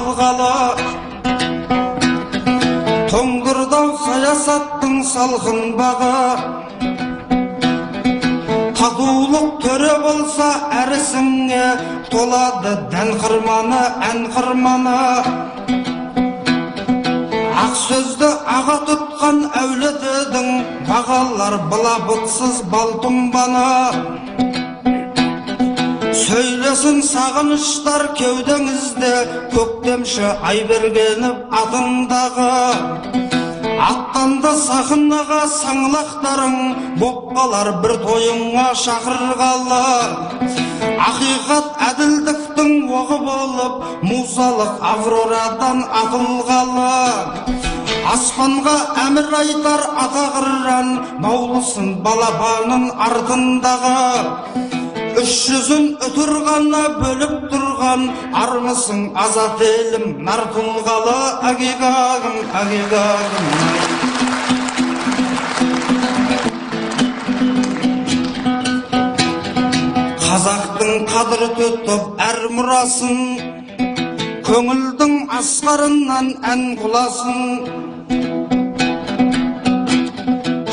алғалы, тоңдырдау саясаттың салқын бағы, татулық төре болса әрісіңе толады дән қырманы, ән қырманы. Ақ сөзді аға тұтқан әулетідің бағалар былапытсыз бал тұнбаны. Сөйлесін сағыныштар кеудеңізде, көктемші Айбергенов атындағы. Аттанды сахнаға саңлақтарың, боп қалар бір тойыңа шақырғалы. Ақиқат әділдіктің оғы болып, музалық Аврорадан атылғалы. Аспанға әмір айтар атағырран, баулысын балапанын артындағы. 300-ін үтірғана бөліп тұрған, армысың азат елім нар тұлғалы. Агигагым, агигагым. Қазақтың қадір тұтып әр мұрасын, көңілдің асқарынан ән құласын.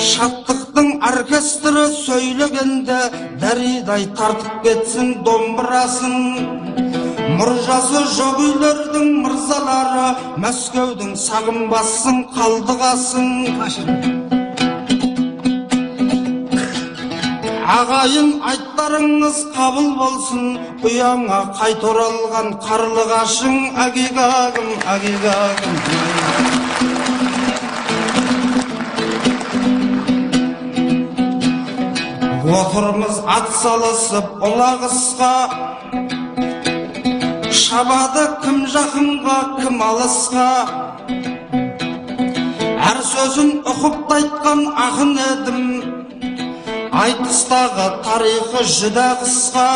Шаттықтың оркестрі сөйлегенде, дәридай тартып кетсін домбырасын. Мұржасы жоқ үйлердің мырзалары, Мәскеудің сағынбасын қалдығасын. Ағайын айттарыңыз қабыл болсын, ұяңа қайт оралған қарлығашың. Агигагым, агигагым. Отырмыз ат салысып ұлағысқа, шабады кім жақынға, кім алысқа. Әр сөзін ұқып айтқан ақын едім, айтыстағы тарихы жүдә қысқа.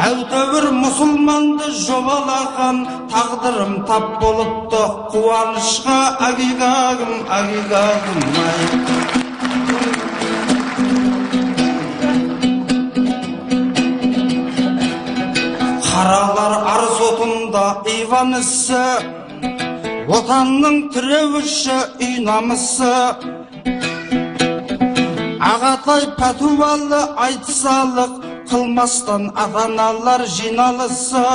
Әутәуір мұсылманды жобалаған, тағдырым тап болыпты қуанышқа. Агигагым, агигагым. Қаралар арыз отында иван ісі, отанның тіреуіші үй намысы. Ағатай пәтуалы айтысалық, қылмастан ата-аналар жиналысы.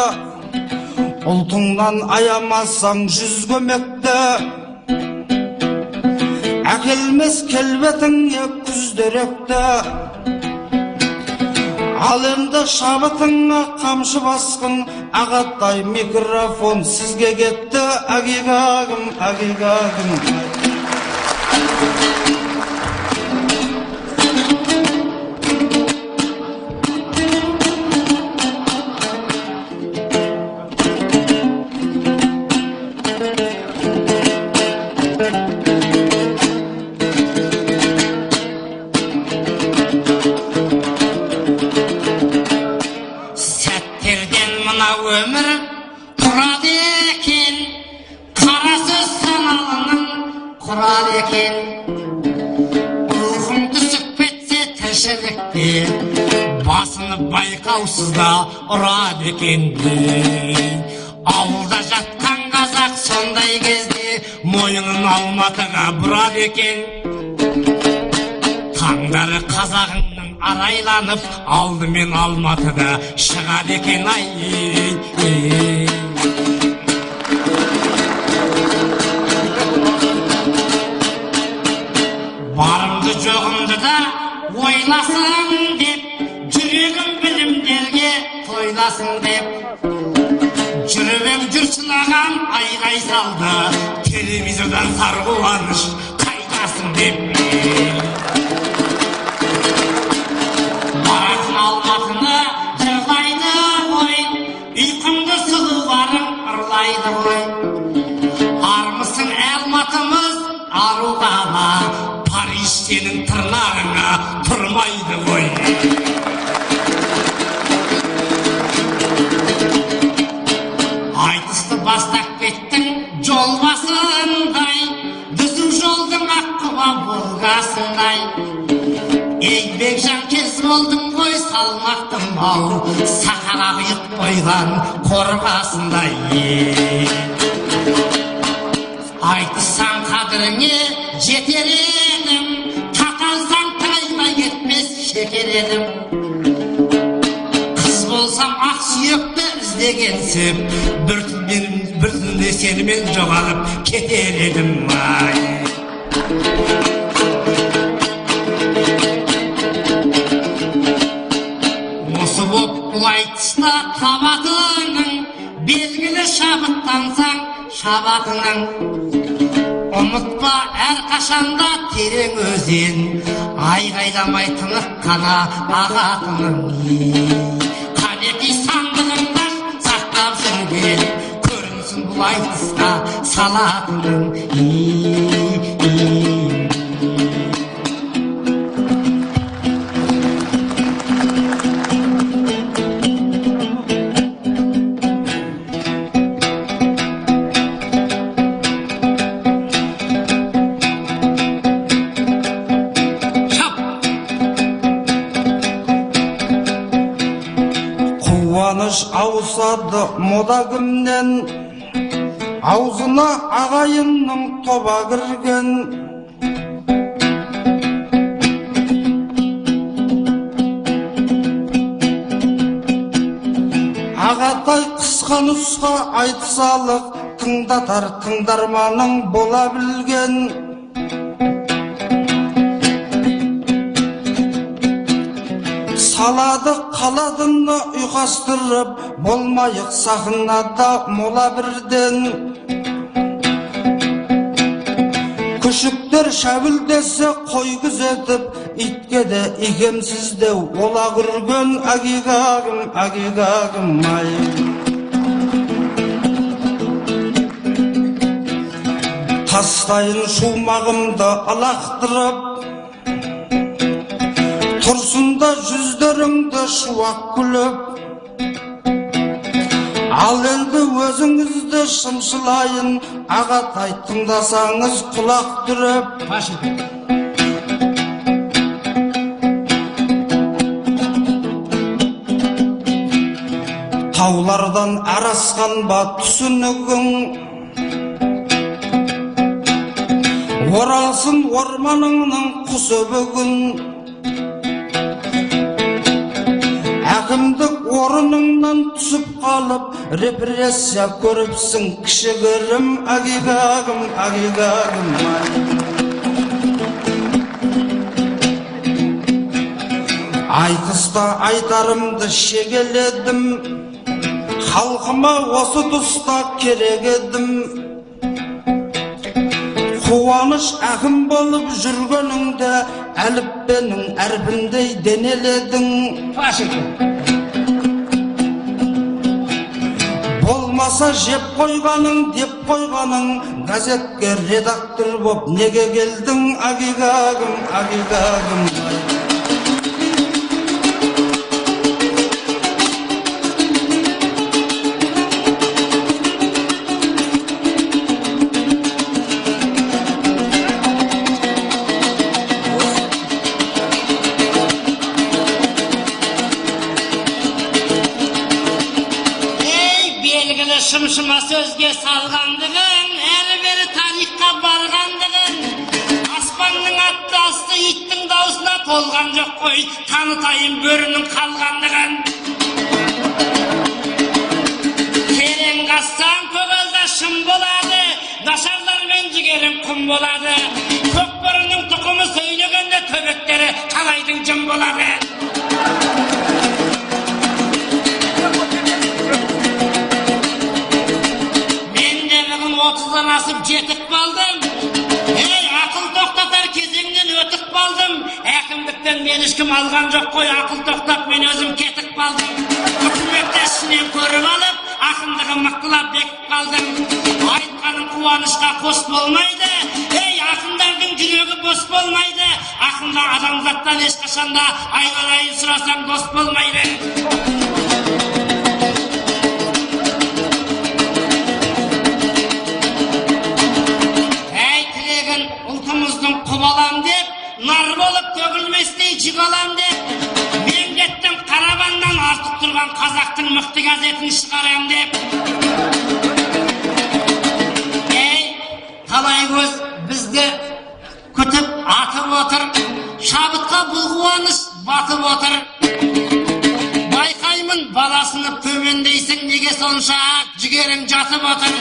Ұлтыңнан аямасаң жүз көмекті, әкелмес келбетіңе күздеректі. Ал енді шабытыңа қамшы басқын, Ағатай микрофон сізге кетті. Агигагым, агигагым. Өмір құрады екен, қарасы саналының құрады екен. Рухың түсіп кетсе тіршілікте, басыны байқаусызда ұрады екен. Ауылда жатқан қазақ сондай кезде, мойынын Алматыға бұрады екен. Таңдары қазағыңның арайланып, алдымен Алматыда шығады екен. Ай, барымды жоғымды да ойласын деп, жүрегім білімдерге тойласын деп. Жүрегім жүрсінаған айғай салды, телевизордан сарғуаныш қайдасын деп. Баратын Алматыны жырлайды ғой, ұйқымды сұлуларың ұрлайды ғой. Армысың Алматымыз ару қала, Париж сенің тырнағыңа тұрмайды ғой. Айтысты бастап кеттің жол басындай, дүзу жолдың аққұба болғасындай. Еңбекжан кез болдың ғой салмақтың мал, сақаға құйып қойған қорғасындай. Айтсаң қадіріңе жетер едім, таталсаң тайға кетмес шекер едім. Қыз болсам ақ сүйекті іздегенсіп, бір түнде сенімен жоғалып кетер едім. Осы боп бұлай тұста табатының, белгілі шабыттансаң шабатының. Ұмытпа әр қашанда терең өзен, айғайламай тынық қана ағатының. Қанеки сандығында сақтап жүрген, көрінсін бұлай тұста салатының. Қуаныш ауысады мода кімнен, аузына ағайынның тоба кірген. Ағатай қысқа нұсқа айтсалық, тыңдатар тыңдарманың бола білген. Салады қаладыны ұйқастырып, болмайық сахнада мола бірден. Күшіктер шәбілдесі қой күзетіп, итке де игемсіздеу ола күрген. Агигагым, агигагым ай. Тастайын шумағымды алақтырып, тұрсында жүздеріңді шуақ күліп. Ал енді өзіңізді шымшылайын, Ағатай тыңдасаңыз құлақ түріп. Таулардан арасқан ба түсінігің, оралсын орманыңның құсы бүгін. Әкімдік орыныңнан түсіп қалып, репрессия көріпсің кішігірім. Агигагым, агигагым ай. Айтыста айтарымды шегеледім, халқыма осы тұста керек едім. Қуаныш әкім болып жүргеніңде, әліппенің әрпіндей денеледің. Болмаса жеп қойғаның деп қойғаның, газетке редактор боп неге келдің. Агигагым, агигагым ай. Шымшыма сөзге салғандығын, әрі-бері тарихқа барғандығын. Аспанның атты асты иттің даусына толған жоқ қой, танытайын бөрінің қалғандығын. Терең қазсаң көгалда шым болады, нашарлармен жігерің құм болады. Көкбөрінің тұқымы сөйлегенде төбеттері қалайдың жым болады. Асып жетік балдым, ақыл тоқтатар кезеңнен өтік балдым. Әкімдіктен мен ешкім алған жоқ қой, ақыл тоқтап мен өзім кетік балдым. Үкіметті ішінен көріп алып, ақындығым мықтылап бекіп қалдым. Айтқаным қуанышқа қос болмайды, ақындардың жүрегі бос болмайды. Ақынға адамзаттан ешқашанда айналайын сұрасаң дос болмайды. Құбалам деп, нар болып төгілместей жиға мықты газетін шығарам деп. Қалай көз бізді күтіп атып отыр, шабытқа бұл қуаныш батып отыр. Байқаймын баласыны төмендейсің, неге сонша жігерің жатып отыр.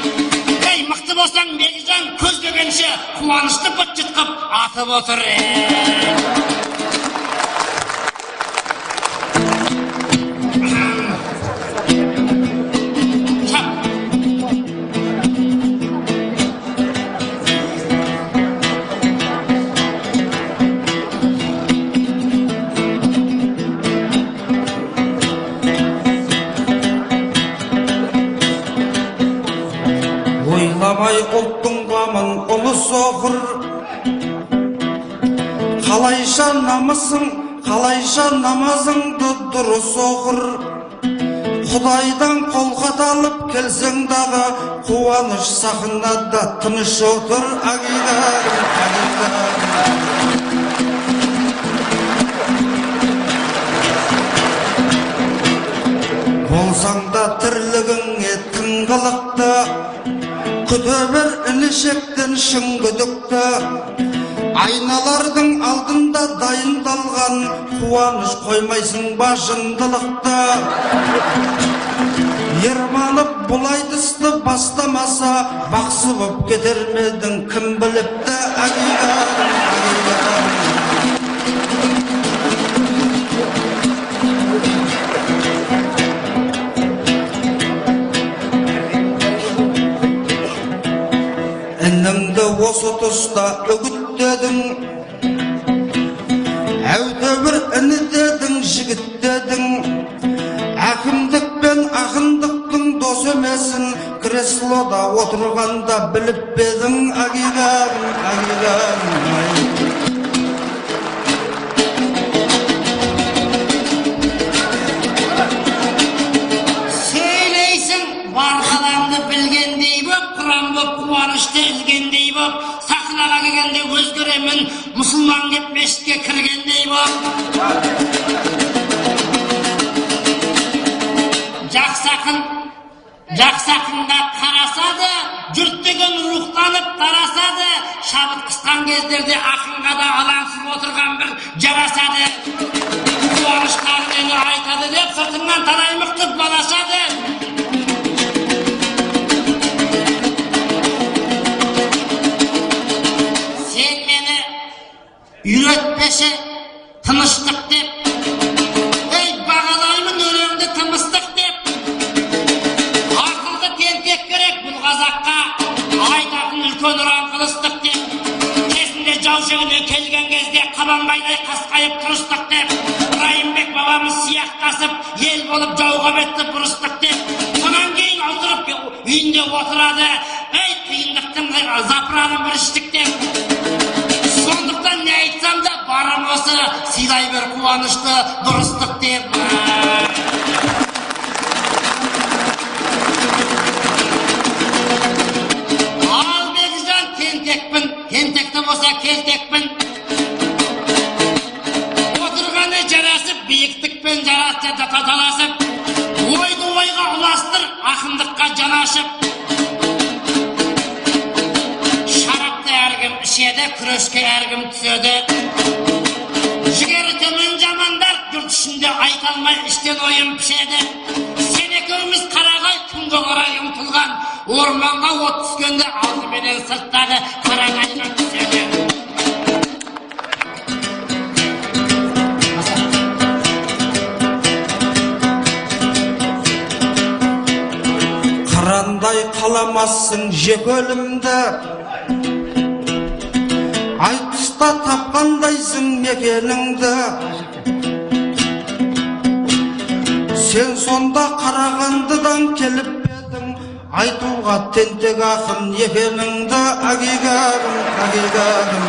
Мықты болсаң Бекжан көздегенше қуанышты бұт жұтқып атып отыр. Ойламай ұлттың қамын ұлы соқыр, қалайша намысың, қалайша намазыңды дұрыс оқыр. Құдайдан қолхат алып келсең дағы, қуаныш сахнада тыныш отыр. Агидарым, агидарым. Болсаң да тірлігіңе тыңғылықты, күте бер інішектен шын күдікті. Айналардың алдында дайындалған, қуаныш қоймайсың ба жындылықты. Ерманып бұлай дысты бастамаса, бақсы боп кетер медің кім біліпті. Агидарым, агидарым. Інімді осы тұста үгіттедің, әуте бір іні дедің, жігіт дедің. Әкімдік пен ақындықтың дос емесін, креслода отырғанда біліп бедің. Агидарым, агидарым. Сөйлейсің бар қаламды білгендей боп, құран боп, қуанышты ілгендей боп, сахнаға келгенде өзгеремін, мұсылман деп мешітке кіргендей боп. Жақсақында қарасады, жұрт деген рухтанып тарасады. Шабыт қысқан кездерде ақынға да алаңсыз отырған бір жарасады. Қуаныш қағынені айтады деп сыртыңнан талай мықты балашады. Сен мені үйретпеші тыныштық деп, бағалаймын өлеңді тымыстық деп. Ақылды тентек керек бұл қазаққа, айтатын үлкен ұран қылыстық деп. Кезінде жау жігіне келген кезде қабанбайдай қасқайып тұрыстық деп. Райымбек бабамыз сияқтасып, ел болып жауға бетті бұрыстық деп. Сонан кейін отырып үйінде отырады, қиындықтың запырағын біріштік деп. Сондықтан не айтсам да барым осы, сыйлай бер қуанышты дұрыстық деп. Ал Бекжан тентекпін, тентекті болса келтекпін. Отырғаны жарасып, биіктікпен жарасты таласып. Ойды ойға ұластыр, ақындыққа жанашып. Ішеді, күреске әркім түседі. Жігері төмен жамандар жұрт ішінде айта алмай іштен ойын пішеді. Сен екеуміз қарағай күнге қарай ұмтылған, орманға от түскенде алдыменен сырттағы қарағайға түседі. Қырандай қаламассың жек өлімді, айтыста тапқандайсың мекеніңді. Сен сонда Қарағандыдан келіп едің, айтуға тентек ақын екеніңді. Агидарым, агидарым.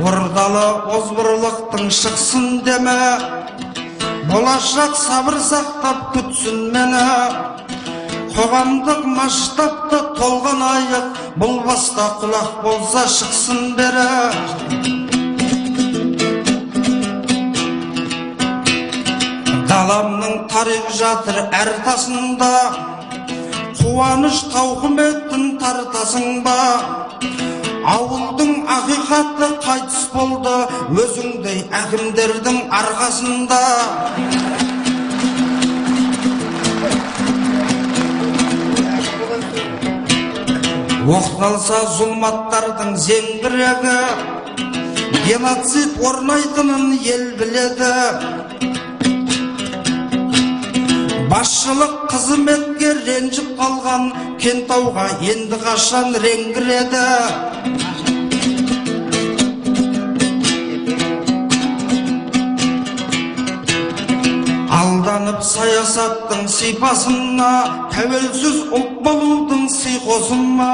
Ордалы озбырлықтың шықсын деме, болашақ сабыр сақтап күтсін мені. Қоғамдық масштабта толған айық, бұл баста құлақ болса шықсын бері. Даламның тарих жатыр әр тасында, қуаныш тауқыметтің тартасың ба? Ауылдың ақиқаты қайтыс болды, өзіңдей әкімдердің арқасында. Оқталса зұлматтардың зеңбірегі, геноцид орнайтынын ел біледі. Басшылық қызметке ренжіп қалған Кентауға енді қашан реңгіреді. Алданып саясаттың сипасына, тәуелсіз ұлт болудың сыйқосына,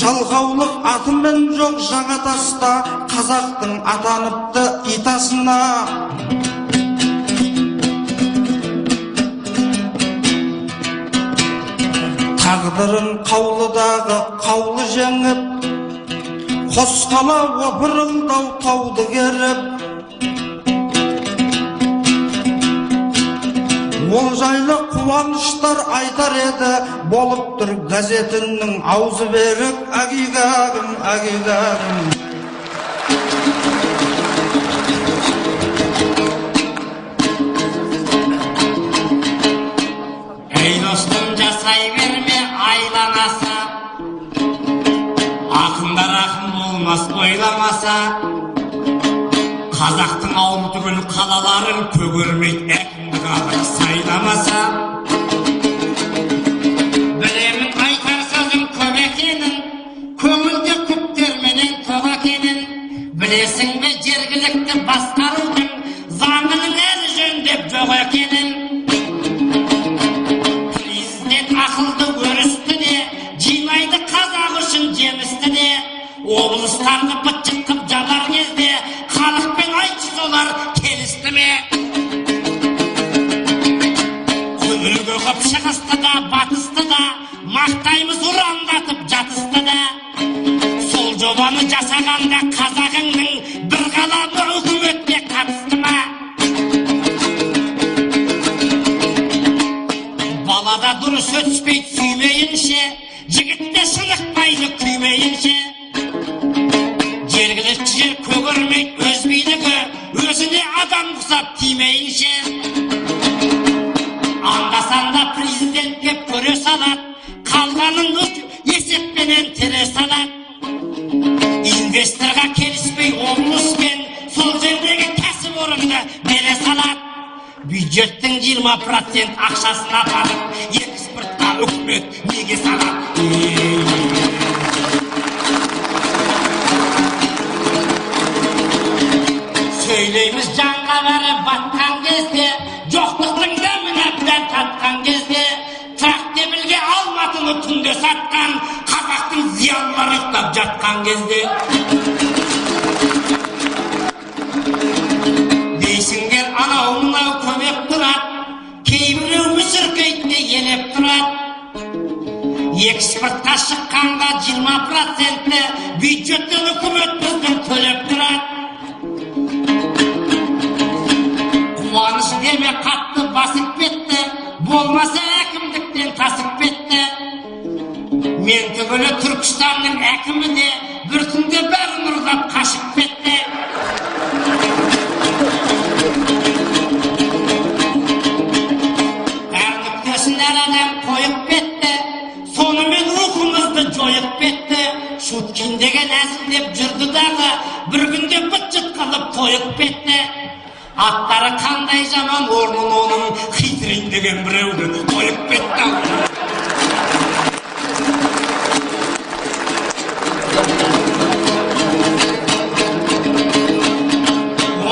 жалқаулық атымен жоқ жаңа таста, қазақтың атаныпты итасына. Тағдырын қаулыдағы қаулы жеңіп, қосқала опырылдау тауды керіп, ол жайлы қуаныштар айтар еді, болып тұр газетінің аузы берік. Агигагым, агигагым. Ей достым, жасай берме айланаса, ақындар ақын болмас ойламаса, қазақтың ауыл түгіл қалаларын көгермейді әкімдік алып сайламаса. Білемін айтар сөзім көп екенін, көңілде күптерменен тоқ екенін. Білесің бе жергілікті басқарудың заңының әлі жөндеп жоқ екенін. Президент ақылды өрісті де, жинайды қазақ үшін жемісті де. Облыстарды быт-жыт қып жабар кезде халықпен айтшы солар келісті ме? Үлгі қып шығысты да, батысты да, мақтаймыз ұрандатып жатысты да. Сол жобаны жасағанда қазағыңның бір қаламы үкіметке қатысты ма? Балада дұрыс өтіспейді сүймейінше, жігітте шынықпайды күймейінше. Жергілікті жер көгермейді өз билігі, өзіне адам құсап тимейінше. Анда-санда президент кеп көре салат, қалғанын есеппенен тере салат. Инвесторға келіспей облыспен сол жердегі кәсіпорынды бере салат. Бюджеттің 20% ақшасын апарып, экспортқа үкімет неге салат? Сөйлейміз жанға бәрі батқан кезде, жоқтықтың дәмін әбден татқан кезде, трактебілге алматыны түнде сатқан қазақтың зиялылары ұйықтап жатқан кезде. Дейсіңдер анау-мынау көмек тұрат, кейбіреу мүсіркейтіне елеп тұрат. Экспортқа шыққанға 20% бюджеттен үкімет біздің төлеп тұрат. Қуаныш деме қатты басып кетті, болмаса әкімдіктен тасып кетті. Мен түгілі Түркістанның әкімі де бір түнде бәрін ұрлап қашып кетті. Әр нүктесін әр адам қойып кетті, сонымен рухымызды жойып кетті. Шуткин деген әзілдеп жүрді дағы, бір күнде быт-жыт қылып тойып кетті. Аттары қандай жаман, орнын оның Хитрин деген біреуді қойып кетті.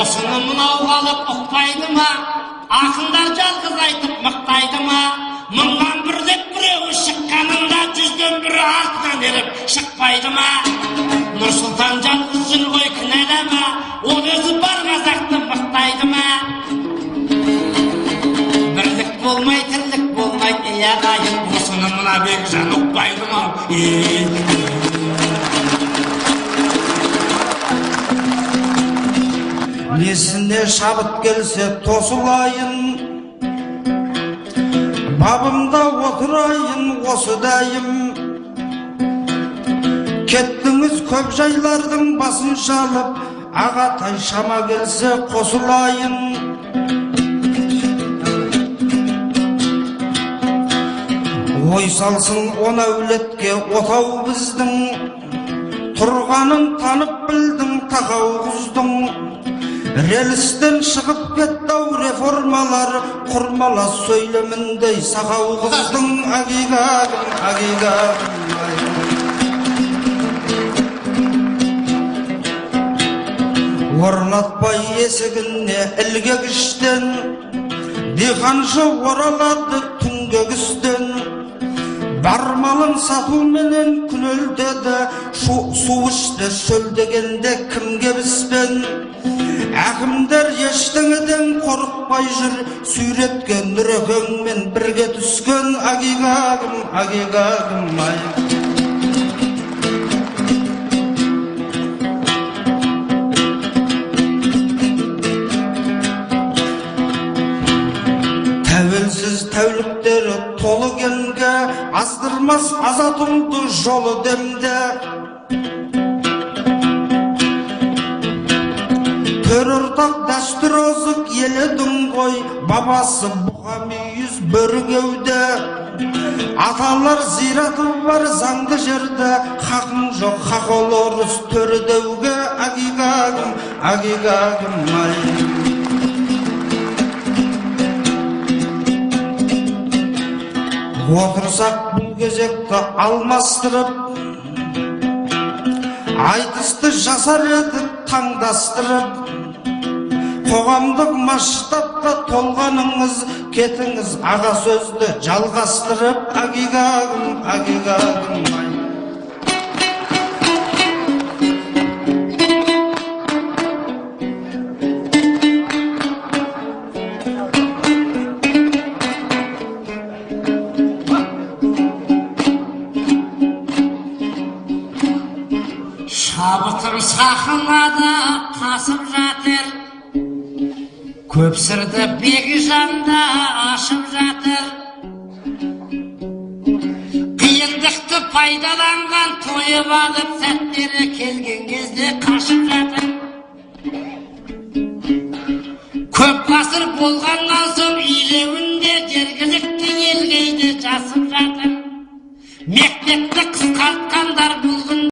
Осыны мынау қалып ұқпайды ма? Ақындар жалғыз айтып мақтайды ма? Мыңнан бір деп біреуі шыққанында, 100-ден бірі артынан еріп шықпайды ма? Нұрсұлтан жалғыз жүр ғой, кінәлама, ол өзі бар қазақты мақтайды ма? Бірлік болмай, тірлік болмай, ағайын, осыны мына Бекжан ұқпайды ма? Несіне шабыт келсе тосылайын, бабымда отырайын осы дайым. Кеттіңіз көп жайлардың басын шалып, ағатай шама келсе қосылайын. Ой салсын он әулетке отау біздің, тұрғанын танып білдің тақау құздың. Релістен шығып кеттау реформалар, құрмала сөйлеміндей сақау қыздың. Агигагым, агигагым, орнатпай есігіне ілгегіштен, диқаншы оралады түнгегістен. Бар малын сатуменен күнөлтеді, су ішті шөлдегенде кімге біспен. Әкімдер ештеңеден қорықпай жүр, сүйреткен нүрекеңмен бірге түскен. Агигагым, агигагым, ай. Тәуелсіз тәуліктері толы кенге, аздырмас азатымды жолы демде. Төр ортақ дәстүр озық еледің ғой, бабасы бұға мүйіз бөрігеуде. Аталар зираты бар заңды жерде, хақың жоқ хақол орыс төрідеуге. Агигагым, агигагым, ай. Отырсақ бұл кезекті алмастырып, айтысты жасар етіп таңдастырып, қоғамдық масштабта толғаныңыз, кетіңіз аға сөзді жалғастырып. Агигагым, агигагым, ай. Шабытым сахынада қасып жатыр, көп сырды Бекжанда ашып жатыр. Қиындықты пайдаланған, тойып алып сәттері келген кезде қашып жатыр. Көп ғасыр болғаннан соң илеуінде жергілікті елгейді жасып жатыр. Мектепті қысқартқандар бұл күнде